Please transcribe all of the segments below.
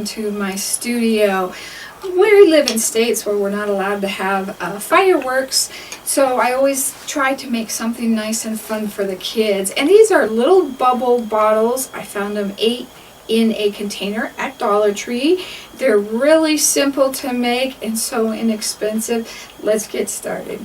to my studio. We live in states where we're not allowed to have fireworks, so I always try to make something nice and fun for the kids. And these are little bubble bottles. I found them 8 in a container at Dollar Tree. They're really simple to make and so inexpensive. Let's get started.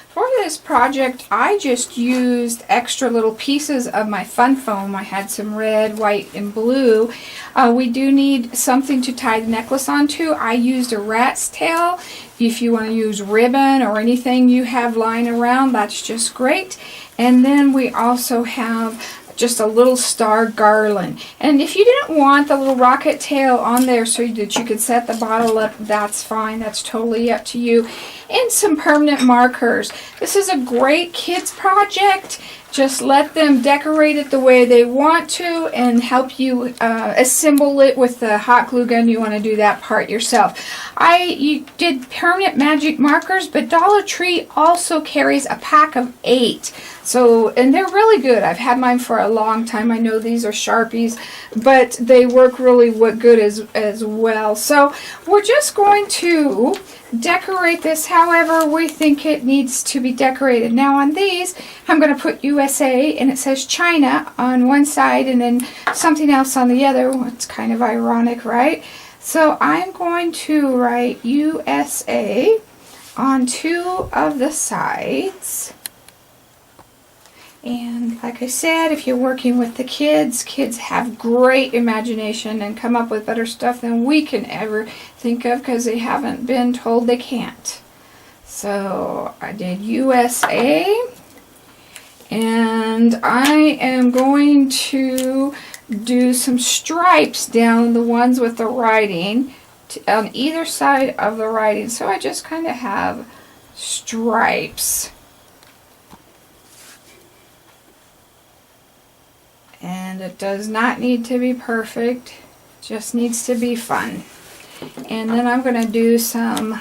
For this project, I just used extra little pieces of my fun foam. I had some red, white, and blue. We do need something to tie the necklace onto. I used a rat's tail. If you want to use ribbon or anything you have lying around, that's just great. And then we also have just a little star garland. And if you didn't want the little rocket tail on there so that you could set the bottle up, that's fine. That's totally up to you. And some permanent markers. This is a great kids project. Just let them decorate it the way they want to and help you assemble it with the hot glue gun. You want to do that part yourself. You did permanent magic markers, but Dollar Tree also carries a pack of 8. So, and they're really good. I've had mine for a long time. I know these are Sharpies, but they work really good as well. So we're just going to decorate this however we think it needs to be decorated. Now on these, I'm going to put USA, and it says China on one side and then something else on the other. It's kind of ironic, right? So I'm going to write USA on 2 of the sides. And like I said, if you're working with the kids have great imagination and come up with better stuff than we can ever think of because they haven't been told they can't. So I did USA, and I am going to do some stripes down the ones with the writing on either side of the writing. So I just kind of have stripes. And it does not need to be perfect, it just needs to be fun. And then I'm going to do some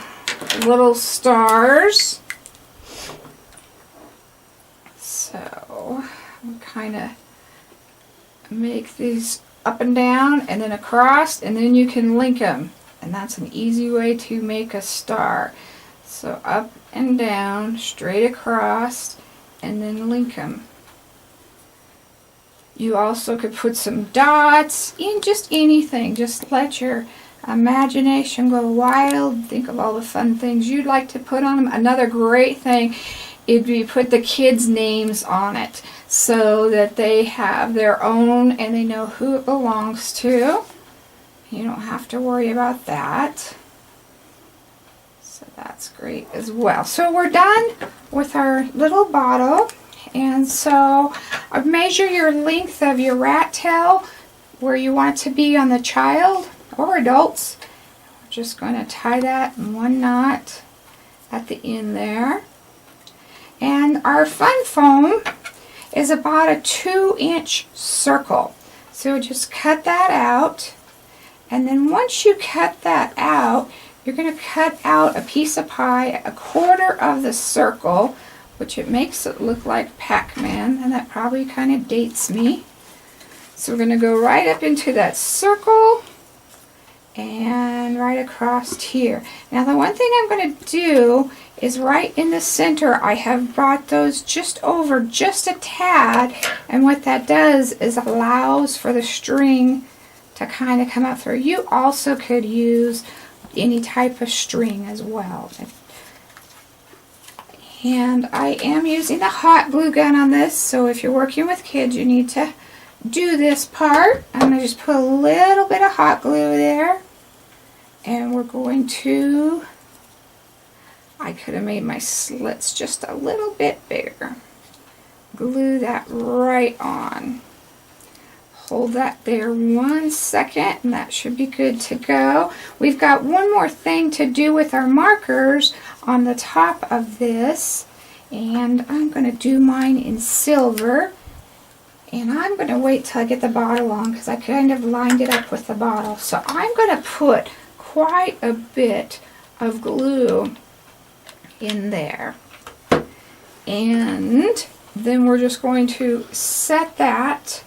little stars. So I'll kind of make these up and down and then across, and then you can link them. And that's an easy way to make a star. So up and down, straight across, and then link them. You also could put some dots in, just anything. Just let your imagination go wild. Think of all the fun things you'd like to put on them. Another great thing is you put the kids' names on it so that they have their own and they know who it belongs to. You don't have to worry about that. So that's great as well. So we're done with our little bottle. And so measure your length of your rat tail where you want it to be on the child or adults. We're just going to tie that in one knot at the end there. And our fun foam is about a 2-inch circle. So just cut that out. And then once you cut that out, you're going to cut out a piece of pie, 1/4 of the circle, which it makes it look like Pac-Man, and that probably kind of dates me. So we're going to go right up into that circle and right across here. Now the one thing I'm going to do is right in the center, I have brought those just over just a tad, and what that does is allows for the string to kind of come up through. You also could use any type of string as well. And I am using the hot glue gun on this, so if you're working with kids, you need to do this part. I'm going to just put a little bit of hot glue there. And we're going to, I could have made my slits just a little bit bigger. Glue that right on. Hold that there 1 second, and that should be good to go. We've got one more thing to do with our markers on the top of this, and I'm going to do mine in silver, and I'm going to wait till I get the bottle on because I kind of lined it up with the bottle. So I'm going to put quite a bit of glue in there, and then we're just going to set that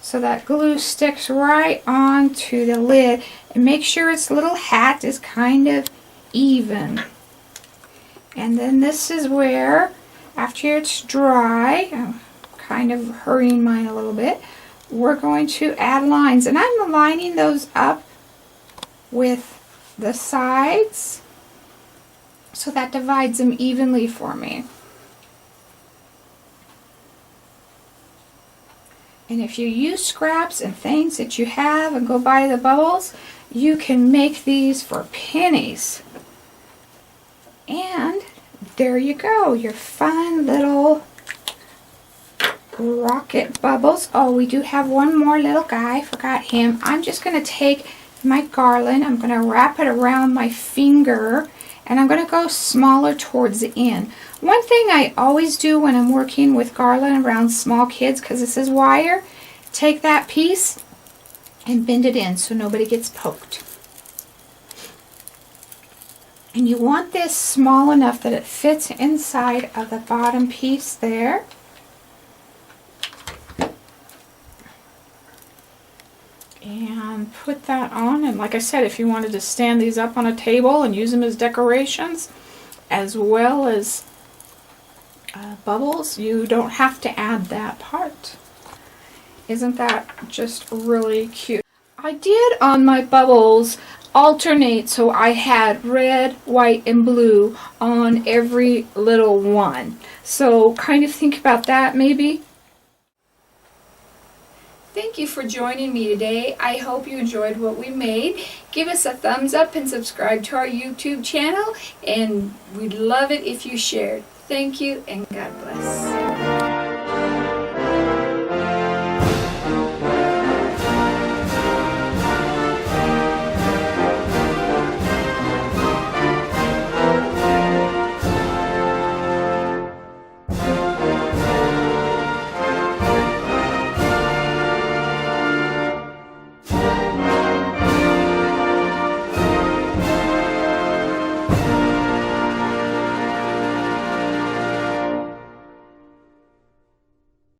so that glue sticks right onto the lid. And make sure its little hat is kind of even. And then this is where, after it's dry, I'm kind of hurrying mine a little bit, we're going to add lines. And I'm lining those up with the sides so that divides them evenly for me. And if you use scraps and things that you have and go buy the bubbles, you can make these for pennies. And there you go, your fun little rocket bubbles. Oh, we do have one more little guy, forgot him. I'm just going to take my garland, I'm going to wrap it around my finger, and I'm going to go smaller towards the end. One thing I always do when I'm working with garland around small kids, because this is wire, take that piece and bend it in so nobody gets poked. And you want this small enough that it fits inside of the bottom piece there. And put that on. And like I said, if you wanted to stand these up on a table and use them as decorations, as well as bubbles, you don't have to add that part. Isn't that just really cute? I did on my bubbles alternate, so I had red, white, and blue on every little one. So kind of think about that maybe. Thank you for joining me today. I hope you enjoyed what we made. Give us a thumbs up and subscribe to our YouTube channel, and we'd love it if you shared. Thank you, and God bless.